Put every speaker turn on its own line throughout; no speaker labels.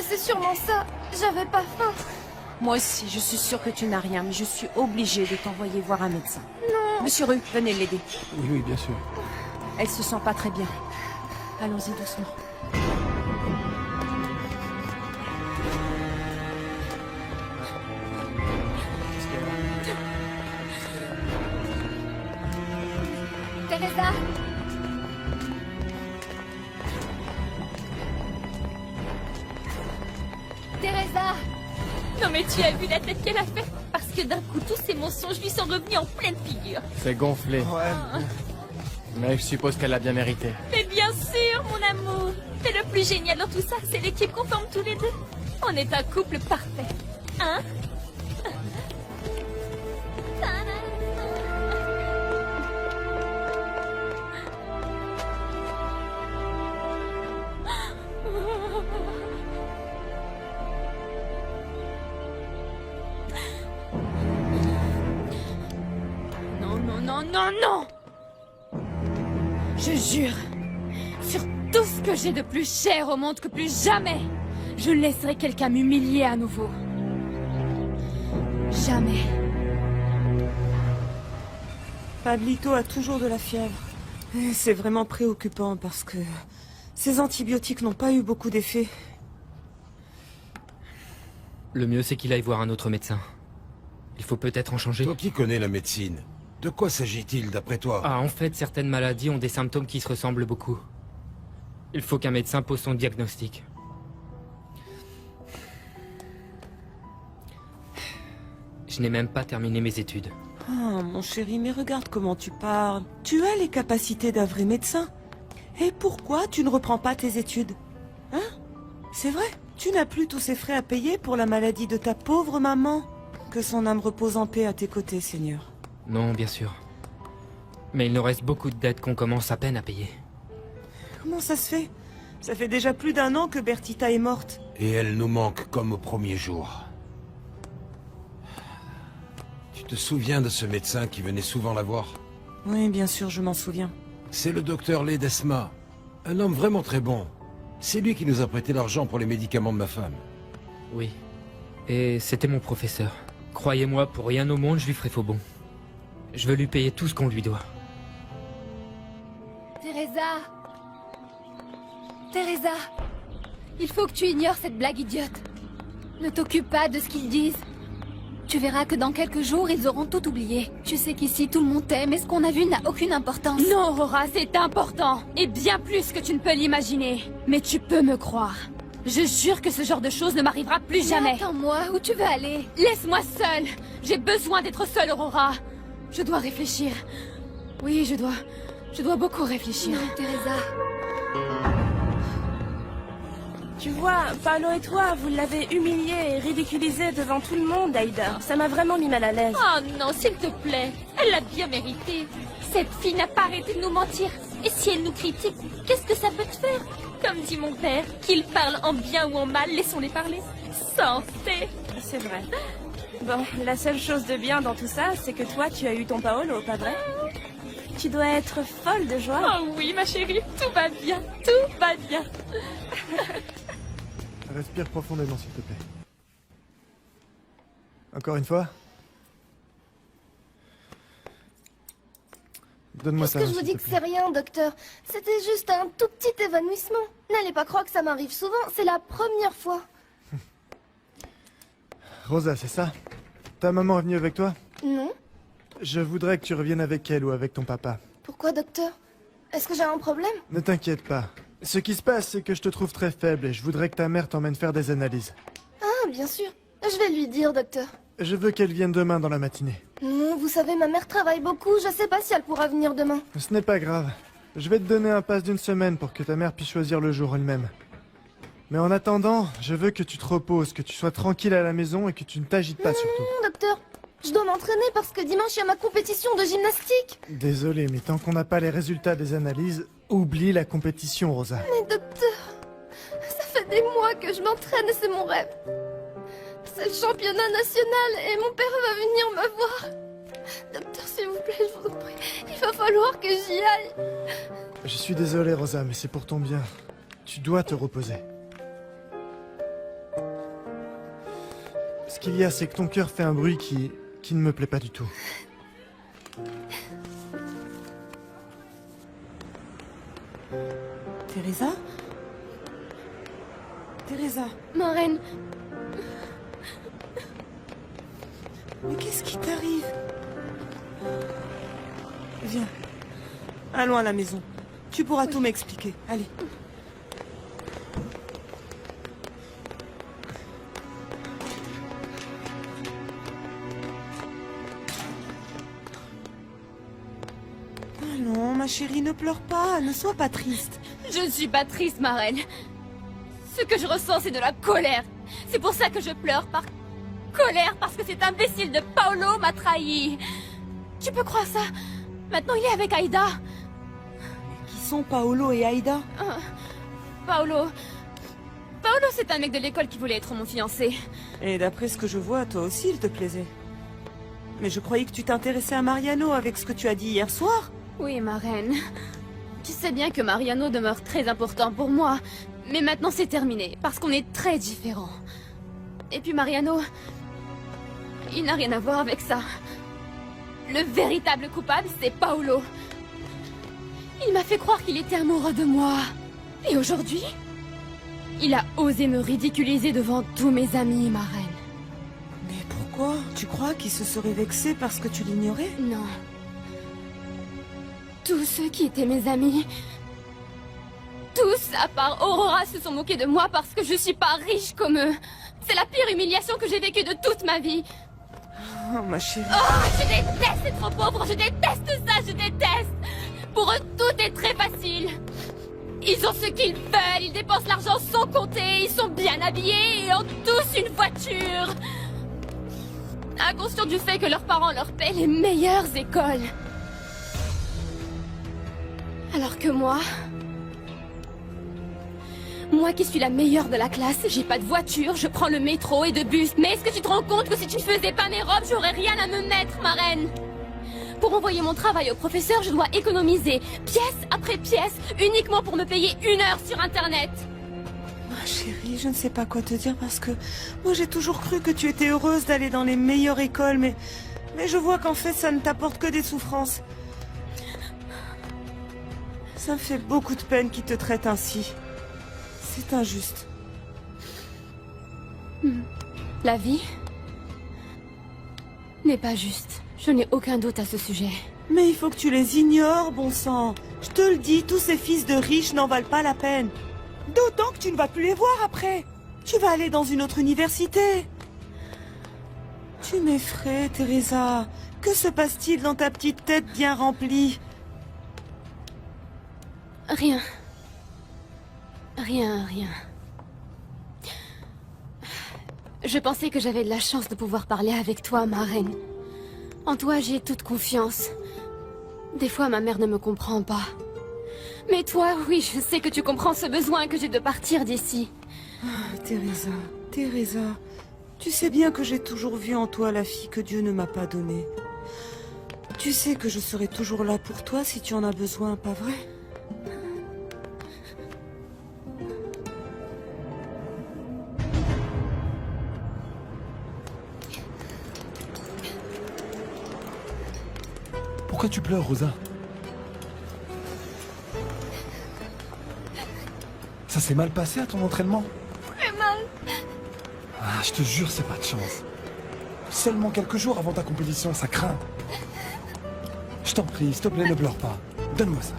c'est sûrement ça. J'avais pas faim.
Moi aussi, je suis sûre que tu n'as rien, mais je suis obligée de t'envoyer voir un médecin.
Non.
Monsieur Rue, venez l'aider.
Oui, bien sûr.
Elle se sent pas très bien. Allons-y doucement.
Teresa. Teresa.
Non mais tu as vu la tête qu'elle a fait? Parce que d'un coup, tous ces mensonges lui sont revenus en pleine figure.
C'est gonflé.
Ouais.
Mais je suppose qu'elle l'a bien mérité.
Mais bien sûr, mon amour. Et le plus génial dans tout ça, c'est l'équipe qu'on forme tous les deux. On est un couple parfait. Hein? Non, non, non, non, non! Je jure, sur tout ce que j'ai de plus cher au monde que plus jamais, je laisserai quelqu'un m'humilier à nouveau. Jamais.
Pablito a toujours de la fièvre. Et c'est vraiment préoccupant parce que ces antibiotiques n'ont pas eu beaucoup d'effet.
Le mieux, c'est qu'il aille voir un autre médecin. Il faut peut-être en changer.
Toi qui connais la médecine, de quoi s'agit-il d'après toi?
Ah, en fait, certaines maladies ont des symptômes qui se ressemblent beaucoup. Il faut qu'un médecin pose son diagnostic. Je n'ai même pas terminé mes études.
Ah, mon chéri, mais regarde comment tu parles. Tu as les capacités d'un vrai médecin. Et pourquoi tu ne reprends pas tes études? Hein? C'est vrai, tu n'as plus tous ces frais à payer pour la maladie de ta pauvre maman. Que son âme repose en paix à tes côtés, Seigneur.
Non, bien sûr. Mais il nous reste beaucoup de dettes qu'on commence à peine à payer.
Comment ça se fait? Ça fait déjà plus d'1 an que Bertita est morte.
Et elle nous manque comme au premier jour. Tu te souviens de ce médecin qui venait souvent la voir?
Oui, bien sûr, je m'en souviens.
C'est le docteur Ledesma. Un homme vraiment très bon. C'est lui qui nous a prêté l'argent pour les médicaments de ma femme.
Oui. Et c'était mon professeur. Croyez-moi, pour rien au monde, je lui ferai faux bon. Je veux lui payer tout ce qu'on lui doit.
Teresa. Teresa. Il faut que tu ignores cette blague idiote. Ne t'occupe pas de ce qu'ils disent. Tu verras que dans quelques jours, ils auront tout oublié. Tu sais qu'ici, tout le monde t'aime et ce qu'on a vu n'a aucune importance.
Non, Aurora, c'est important. Et bien plus que tu ne peux l'imaginer.
Mais tu peux me croire.
Je jure que ce genre de choses ne m'arrivera plus jamais.
Attends-moi, où tu veux aller?
Laisse-moi seule. J'ai besoin d'être seule, Aurora.
Je dois réfléchir. Oui, je dois beaucoup réfléchir. Non, Teresa.
Tu vois, Paolo et toi, vous l'avez humilié et ridiculisé devant tout le monde, Aïda. Ça m'a vraiment mis mal à l'aise.
Oh non, s'il te plaît. Elle l'a bien mérité. Cette fille n'a pas arrêté de nous mentir. Et si elle nous critique, qu'est-ce que ça peut te faire? Comme dit mon père, qu'ils parlent en bien ou en mal, laissons-les parler. Sans fait.
C'est vrai. Bon, la seule chose de bien dans tout ça, c'est que toi, tu as eu ton Paolo, pas vrai? Tu dois être folle de joie.
Oh oui, ma chérie, tout va bien. Tout va bien.
Respire profondément, s'il te plaît. Encore une fois. Donne-moi
Est-ce
ça.
que je vous dis que c'est rien, docteur? C'était juste un tout petit évanouissement. N'allez pas croire que ça m'arrive souvent, c'est la première fois.
Rosa, c'est ça? Ta maman est venue avec toi?
Non?
Je voudrais que tu reviennes avec elle ou avec ton papa.
Pourquoi, docteur? Est-ce que j'ai un problème?
Ne t'inquiète pas. Ce qui se passe, c'est que je te trouve très faible et je voudrais que ta mère t'emmène faire des analyses.
Ah, bien sûr. Je vais lui dire, docteur.
Je veux qu'elle vienne demain dans la matinée.
Non, vous savez, ma mère travaille beaucoup. Je sais pas si elle pourra venir demain.
Ce n'est pas grave. Je vais te donner un pass d'1 semaine pour que ta mère puisse choisir le jour elle-même. Mais en attendant, je veux que tu te reposes, que tu sois tranquille à la maison et que tu ne t'agites pas surtout.
Docteur, je dois m'entraîner parce que dimanche, il y a ma compétition de gymnastique.
Désolé, mais tant qu'on n'a pas les résultats des analyses, oublie la compétition, Rosa.
Mais docteur, ça fait des mois que je m'entraîne et c'est mon rêve. C'est le championnat national et mon père va venir me voir. Docteur, s'il vous plaît, je vous en prie, il va falloir que j'y aille.
Je suis désolé, Rosa, mais c'est pour ton bien. Tu dois te reposer. Ce qu'il y a, c'est que ton cœur fait un bruit qui ne me plaît pas du tout.
Teresa? Teresa,
Ma reine,
mais qu'est-ce qui t'arrive? Viens. Allons à la maison. Tu pourras tout m'expliquer. Allez. Allons, ma chérie, ne pleure pas. Ne sois pas triste.
Je ne suis pas triste, ma reine. Ce que je ressens, c'est de la colère. C'est pour ça que je pleure, par colère, parce que cet imbécile de Paolo m'a trahi. Tu peux croire ça? Maintenant, il est avec Aïda.
Qui sont Paolo et Aïda?
Paolo... Paolo, c'est un mec de l'école qui voulait être mon fiancé.
Et d'après ce que je vois, toi aussi, il te plaisait. Mais je croyais que tu t'intéressais à Mariano avec ce que tu as dit hier soir.
Oui, ma reine. Tu sais bien que Mariano demeure très important pour moi. Mais maintenant, c'est terminé, parce qu'on est très différents. Et puis Mariano... il n'a rien à voir avec ça. Le véritable coupable, c'est Paolo. Il m'a fait croire qu'il était amoureux de moi. Et aujourd'hui, il a osé me ridiculiser devant tous mes amis, ma reine.
Mais pourquoi? Tu crois qu'il se serait vexé parce que tu l'ignorais?
Non. Tous ceux qui étaient mes amis... tous, à part Aurora, se sont moqués de moi parce que je suis pas riche comme eux. C'est la pire humiliation que j'ai vécue de toute ma vie.
Oh, ma chérie.
Oh, je déteste être pauvre, je déteste ça, je déteste. Pour eux, tout est très facile. Ils ont ce qu'ils veulent, ils dépensent l'argent sans compter, ils sont bien habillés et ont tous une voiture. Inconscients du fait que leurs parents leur paient les meilleures écoles. Alors que moi qui suis la meilleure de la classe, j'ai pas de voiture, je prends le métro et de bus. Mais est-ce que tu te rends compte que si tu ne faisais pas mes robes, j'aurais rien à me mettre, ma reine? Pour envoyer mon travail au professeur, je dois économiser, pièce après pièce, uniquement pour me payer 1 heure sur Internet.
Ma chérie, je ne sais pas quoi te dire parce que moi j'ai toujours cru que tu étais heureuse d'aller dans les meilleures écoles, mais je vois qu'en fait ça ne t'apporte que des souffrances. Ça me fait beaucoup de peine qu'ils te traitent ainsi. C'est injuste.
La vie n'est pas juste. Je n'ai aucun doute à ce sujet.
Mais il faut que tu les ignores, bon sang. Je te le dis, tous ces fils de riches n'en valent pas la peine. D'autant que tu ne vas plus les voir après. Tu vas aller dans une autre université. Tu m'effraies, Teresa. Que se passe-t-il dans ta petite tête bien remplie?
Rien. Rien. Je pensais que j'avais de la chance de pouvoir parler avec toi, ma reine. En toi, j'ai toute confiance. Des fois, ma mère ne me comprend pas. Mais toi, oui, je sais que tu comprends ce besoin que j'ai de partir d'ici.
Teresa, tu sais bien que j'ai toujours vu en toi la fille que Dieu ne m'a pas donnée. Tu sais que je serai toujours là pour toi si tu en as besoin, pas vrai?
Pourquoi tu pleures, Rosa? Ça s'est mal passé à ton entraînement?
Très mal.
Ah, je te jure, c'est pas de chance. Seulement quelques jours avant ta compétition, ça craint. Je t'en prie, s'il te plaît, ne pleure pas. Donne-moi ça.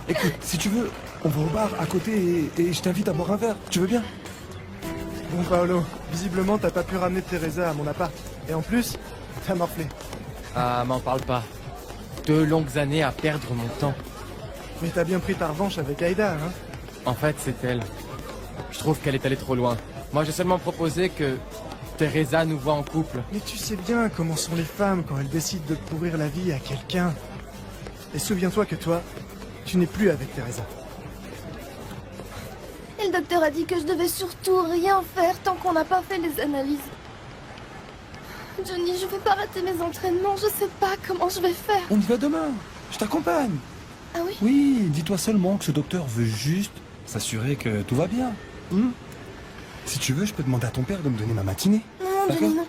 Écoute, si tu veux, on va au bar à côté et je t'invite à boire un verre. Tu veux bien?
Bon, Paolo, visiblement t'as pas pu ramener Teresa à mon appart. Et en plus, t'as morflé.
Ah, m'en parle pas. 2 longues années à perdre mon temps.
Mais t'as bien pris ta revanche avec Aïda, hein?
En fait, c'est elle. Je trouve qu'elle est allée trop loin. Moi, j'ai seulement proposé que Teresa nous voit en couple.
Mais tu sais bien comment sont les femmes quand elles décident de pourrir la vie à quelqu'un. Et souviens-toi que toi, tu n'es plus avec Teresa.
Et le docteur a dit que je devais surtout rien faire tant qu'on n'a pas fait les analyses. Johnny, je veux pas rater mes entraînements, je sais pas comment je vais faire.
On y va demain. Je t'accompagne.
Ah oui?
Oui, dis-toi seulement que ce docteur veut juste s'assurer que tout va bien. Si tu veux, je peux demander à ton père de me donner ma matinée.
Non,
D'accord.
Johnny, non.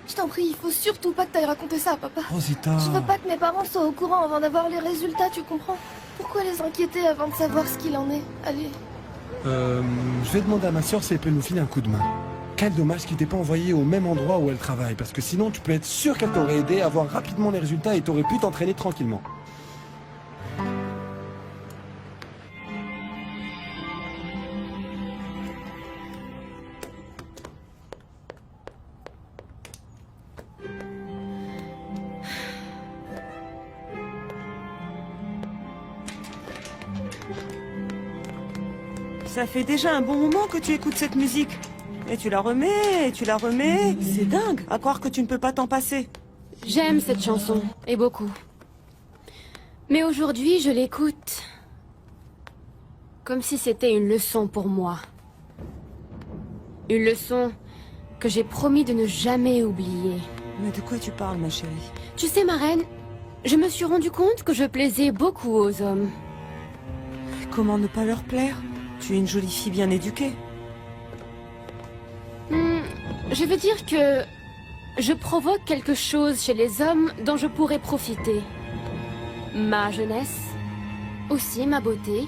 Je t'en prie, il faut surtout pas que t'ailles raconter ça à papa.
Rosita.
Je veux pas que mes parents soient au courant avant d'avoir les résultats, tu comprends? Pourquoi les inquiéter avant de savoir ce qu'il en est? Allez.
Je vais demander à ma soeur si elle peut nous filer un coup de main. Quel dommage qu'il t'ait pas envoyé au même endroit où elle travaille, parce que sinon tu peux être sûr qu'elle t'aurait aidé à voir rapidement les résultats et t'aurais pu t'entraîner tranquillement.
Ça fait déjà un bon moment que tu écoutes cette musique. Et tu la remets, et tu la remets. C'est dingue, à croire que tu ne peux pas t'en passer.
J'aime cette chanson, et beaucoup. Mais aujourd'hui, je l'écoute comme si c'était une leçon pour moi. Une leçon que j'ai promis de ne jamais oublier.
Mais de quoi tu parles, ma chérie?
Tu sais, ma reine, je me suis rendu compte que je plaisais beaucoup aux hommes.
Comment ne pas leur plaire? Tu es une jolie fille bien éduquée.
Je veux dire que je provoque quelque chose chez les hommes dont je pourrais profiter. Ma jeunesse, aussi ma beauté,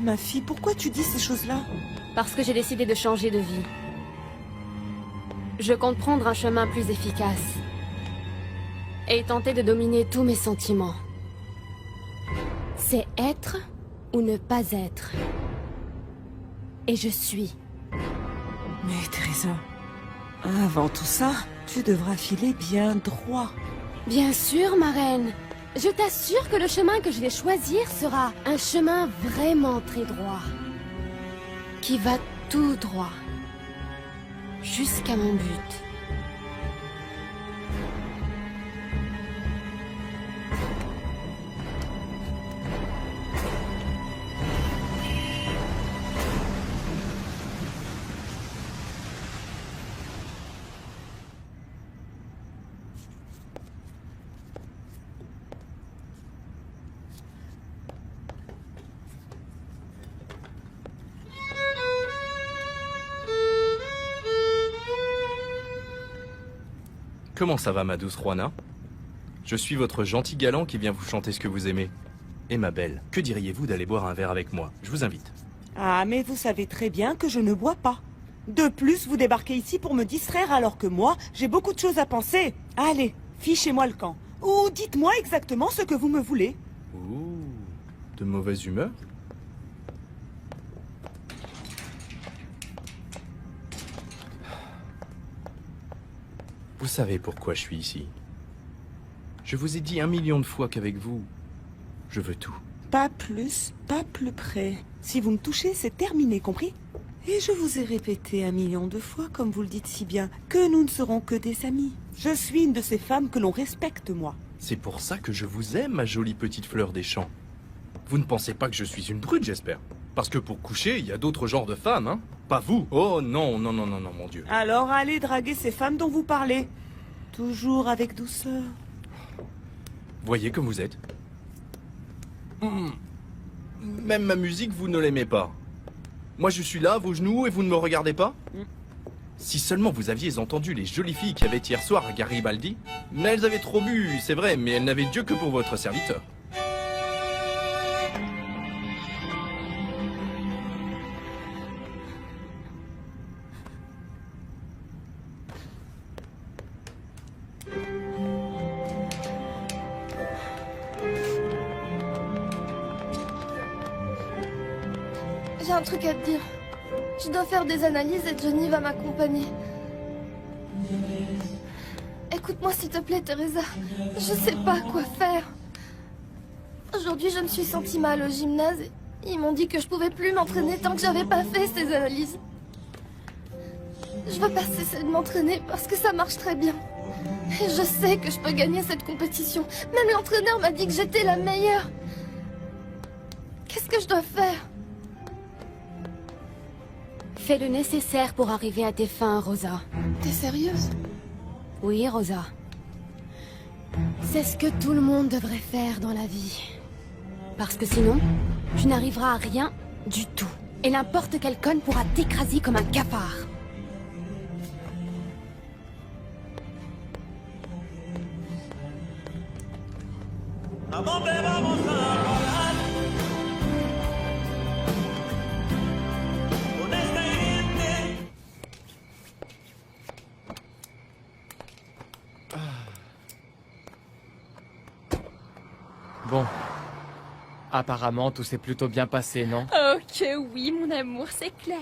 Ma fille, pourquoi tu dis ces choses-là?
parce que j'ai décidé de changer de vie. Je compte prendre un chemin plus efficace et tenter de dominer tous mes sentiments. C'est être ou ne pas être. Et je suis.
Mais Teresa, avant tout ça, tu devras filer bien droit.
Bien sûr, ma reine. Je t'assure que le chemin que je vais choisir sera un chemin vraiment très droit. Qui va tout droit. Jusqu'à mon but.
Comment ça va, ma douce Juana? Je suis votre gentil galant qui vient vous chanter ce que vous aimez. Et ma belle, que diriez-vous d'aller boire un verre avec moi? Je vous invite.
Ah, mais vous savez très bien que je ne bois pas. De plus, vous débarquez ici pour me distraire alors que moi, j'ai beaucoup de choses à penser. Allez, fichez-moi le camp. Ou dites-moi exactement ce que vous me voulez.
Ouh, de mauvaise humeur? Vous savez pourquoi je suis ici. Je vous ai dit 1 million de fois qu'avec vous, je veux tout.
Pas plus, pas plus près. Si vous me touchez, c'est terminé, compris? Et je vous ai répété 1 million de fois, comme vous le dites si bien, que nous ne serons que des amis. Je suis une de ces femmes que l'on respecte, moi.
C'est pour ça que je vous aime, ma jolie petite fleur des champs. Vous ne pensez pas que je suis une brute, j'espère? Parce que pour coucher, il y a d'autres genres de femmes, hein? Pas vous. Oh non, non, non, non, non, mon Dieu.
Alors allez draguer ces femmes dont vous parlez. Toujours avec douceur.
Voyez comme vous êtes. Même ma musique, vous ne l'aimez pas. Moi, je suis là, à vos genoux, et vous ne me regardez pas? Si seulement vous aviez entendu les jolies filles qu'il y avait hier soir à Garibaldi. Mais elles avaient trop bu, c'est vrai, mais elles n'avaient Dieu que pour votre serviteur.
J'ai un truc à te dire. Je dois faire des analyses et Johnny va m'accompagner. Écoute-moi s'il te plaît, Teresa. Je sais pas quoi faire. Aujourd'hui, je me suis sentie mal au gymnase et ils m'ont dit que je pouvais plus m'entraîner tant que j'avais pas fait ces analyses. Je veux pas cesser de m'entraîner parce que ça marche très bien. Et je sais que je peux gagner cette compétition. Même l'entraîneur m'a dit que j'étais la meilleure. Qu'est-ce que je dois faire?
Fais le nécessaire pour arriver à tes fins, Rosa.
T'es sérieuse?
Oui, Rosa. C'est ce que tout le monde devrait faire dans la vie. Parce que sinon, tu n'arriveras à rien du tout. Et n'importe quel conne pourra t'écraser comme un cafard.
Bon. Apparemment, tout s'est plutôt bien passé, non?
Oh que oui, mon amour, c'est clair.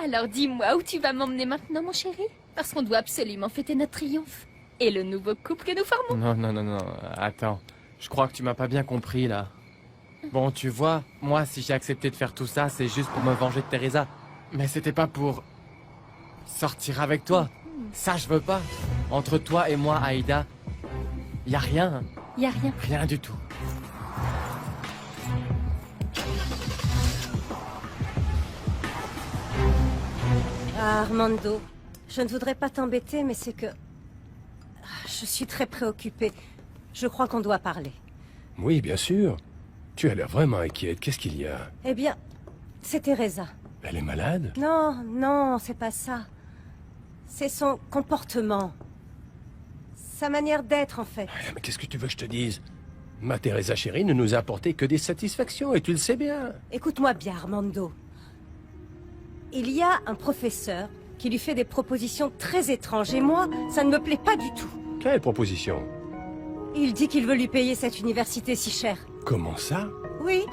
Alors dis-moi où tu vas m'emmener maintenant, mon chéri? Parce qu'on doit absolument fêter notre triomphe. Et le nouveau couple que nous formons.
Non. Attends. Je crois que tu m'as pas bien compris, là. Bon, tu vois, moi, si j'ai accepté de faire tout ça, c'est juste pour me venger de Teresa. Mais c'était pas pour... sortir avec toi. Ça, je veux pas. Entre toi et moi, Aïda, y a rien.
Y a rien.
Rien du tout.
Ah, Armando, je ne voudrais pas t'embêter, mais c'est que... Je suis très préoccupée. Je crois qu'on doit parler.
Oui, bien sûr. Tu as l'air vraiment inquiète. Qu'est-ce qu'il y a?
Eh bien, c'est Teresa.
Elle est malade?
Non, c'est pas ça. C'est son comportement. Sa manière d'être, en fait.
Mais qu'est-ce que tu veux que je te dise? Ma Teresa chérie ne nous a apporté que des satisfactions, et tu le sais bien.
Écoute-moi bien, Armando. Il y a un professeur qui lui fait des propositions très étranges, et moi, ça ne me plaît pas du tout.
Quelle proposition?
Il dit qu'il veut lui payer cette université si chère.
Comment ça?
Oui.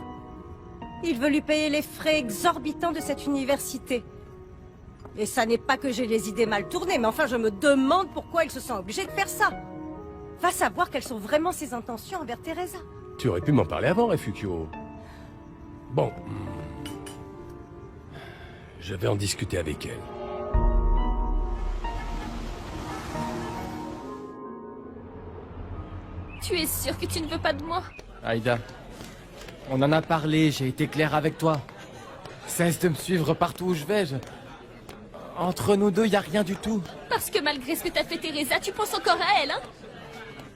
Il veut lui payer les frais exorbitants de cette université. Et ça n'est pas que j'ai les idées mal tournées, mais enfin je me demande pourquoi il se sent obligé de faire ça. Va savoir quelles sont vraiment ses intentions envers Teresa.
Tu aurais pu m'en parler avant, Refugio. Bon. Je vais en discuter avec elle.
Tu es sûr que tu ne veux pas de moi?
Aïda, on en a parlé, j'ai été clair avec toi. Cesse de me suivre partout où je vais, Entre nous deux, y a rien du tout.
Parce que malgré ce que t'as fait Teresa, tu penses encore à elle, hein?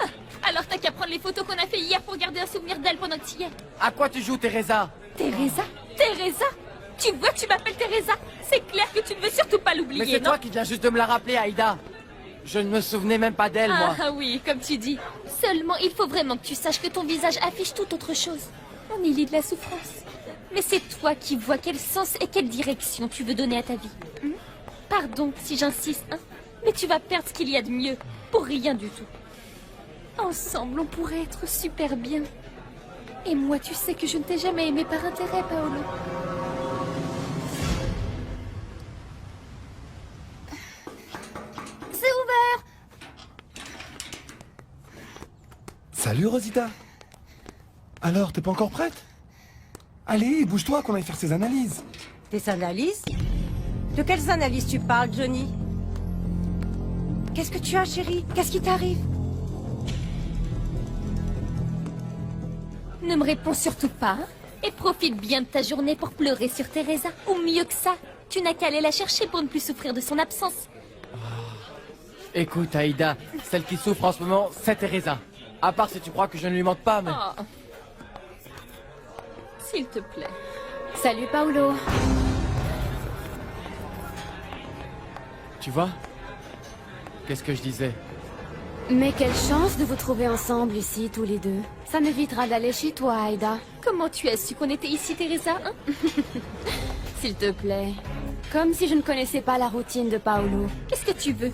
Ah, alors t'as qu'à prendre les photos qu'on a fait hier pour garder un souvenir d'elle pendant que tu y es.
À quoi tu joues, Teresa?
Teresa? Tu vois que tu m'appelles Teresa? C'est clair que tu ne veux surtout pas l'oublier,
Mais c'est
non?
toi qui viens juste de me la rappeler, Aïda. Je ne me souvenais même pas d'elle, moi.
Ah oui, comme tu dis. Seulement, il faut vraiment que tu saches que ton visage affiche tout autre chose. On y lit de la souffrance. Mais c'est toi qui vois quel sens et quelle direction tu veux donner à ta vie. Pardon si j'insiste, hein, mais tu vas perdre ce qu'il y a de mieux pour rien du tout. Ensemble, on pourrait être super bien. Et moi, tu sais que je ne t'ai jamais aimé par intérêt, Paolo.
C'est ouvert.
Salut, Rosita. Alors, t'es pas encore prête? Allez, bouge-toi qu'on aille faire ces analyses.
Des analyses? De quelles analyses tu parles, Johnny? Qu'est-ce que tu as, chérie? Qu'est-ce qui t'arrive?
Ne me réponds surtout pas, hein, et profite bien de ta journée pour pleurer sur Teresa. Ou mieux que ça, tu n'as qu'à aller la chercher pour ne plus souffrir de son absence.
Écoute, Aïda, celle qui souffre en ce moment, c'est Teresa. À part si tu crois que je ne lui manque pas, mais...
Oh. S'il te plaît.
Salut, Paolo.
Tu vois? Qu'est-ce que je disais?
Mais quelle chance de vous trouver ensemble ici, tous les deux. Ça m'évitera d'aller chez toi, Aïda.
Comment tu as su qu'on était ici, Teresa, hein?
S'il te plaît. Comme si je ne connaissais pas la routine de Paolo.
Qu'est-ce que tu veux?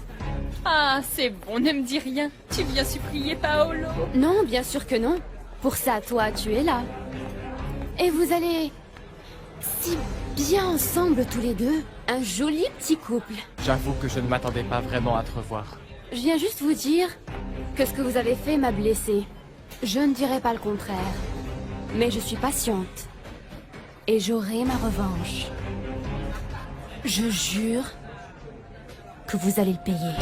Ah, c'est bon, ne me dis rien. Tu viens supplier Paolo.
Non, bien sûr que non. Pour ça, toi, tu es là. Et vous allez... si bien ensemble, tous les deux. Un joli petit couple.
J'avoue que je ne m'attendais pas vraiment à te revoir.
Je viens juste vous dire que ce que vous avez fait m'a blessée. Je ne dirai pas le contraire. Mais je suis patiente. Et j'aurai ma revanche. Je jure que vous allez le payer.